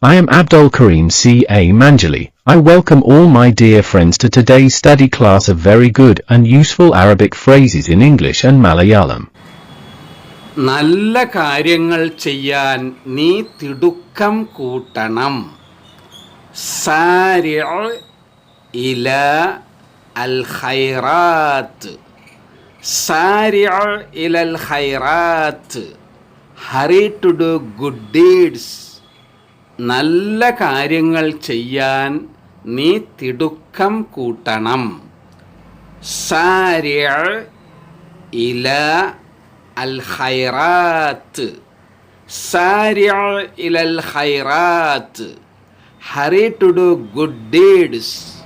I am Abdul Karim C.A. Manjali. I welcome all my dear friends to today's study class of very good and useful Arabic phrases in English and Malayalam. നല്ല കാര്യങ്ങൾ ചെയ്യാൻ നീ തിടുക്കം കൂട്ടണം. സാരിഅ ഇല അൽ ഖൈറാത്ത്. സാരിഅ ഇല അൽ ഖൈറാത്ത്. Hurry to do good deeds. നല്ല കാര്യങ്ങൾ ചെയ്യാൻ നീ തിടുക്കം കൂട്ടണം. സാരിഅ ഇല അൽ ഖൈറാത്ത്. സാരിഅ ഇല അൽ ഖൈറാത്ത്. Hurry to do good deeds.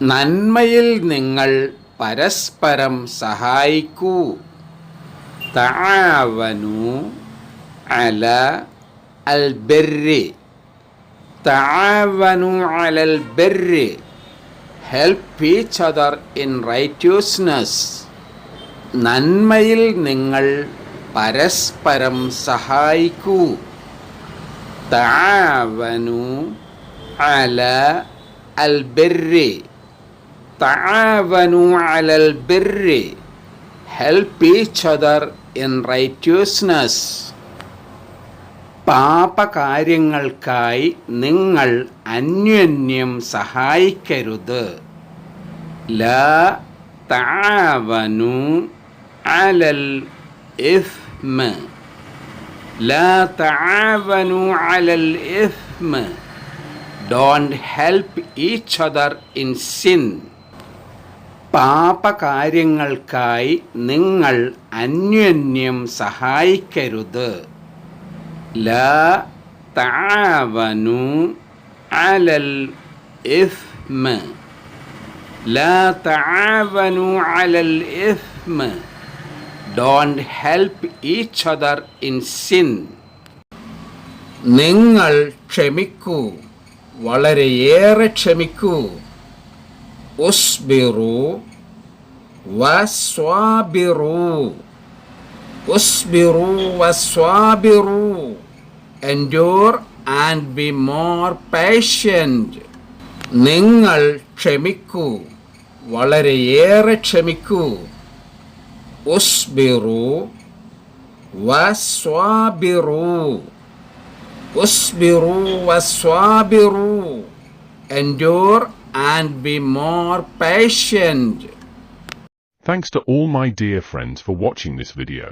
നന്മയിൽ നിങ്ങൾ പരസ്പരം സഹായിക്കൂ. തആവനു അല അൽ ബിർരി. തആവനു അലൽ ബിർരി. Help each other in righteousness. നന്മയിൽ നിങ്ങൾ പരസ്പരം സഹായിക്കൂ. തആവനു അല അൽ ബിർരി. തആവനു അലൽ ബിർരി. Help each other in righteousness. പാപകാര്യങ്ങൾക്കായി നിങ്ങൾ അന്യോന്യം സഹായിക്കരുത്. ലാ തആവനു അലൽ ഇസ്മ. ലാ തആവനു അലൽ ഇസ്മ. Don't help each other in sin. പാപകാര്യങ്ങൾക്കായി നിങ്ങൾ അന്യോന്യം സഹായിക്കരുത്. ലാ തആവനു അലൽ ഇസ്മ. ലാ തആവനു അലൽ ഇസ്മ. Don't help each other in sin. നിങ്ങൾ ക്ഷമിക്കൂ, വളരെയേറെ ക്ഷമിക്കൂ. ഉസ്ബിറു വസ്വാബിറു. ഉസ്ബിറു വസ്വാബിറു. endure and be more patient. നിങ്ങൾ ക്ഷമിക്കൂ, വളരെയേറെ ക്ഷമിക്കൂ. ഉസ്ബിറു വസ്വാബിറു. ഉസ്ബിറു വസ്വാബിറു. endure and be more patient. Thanks to all my dear friends for watching this video.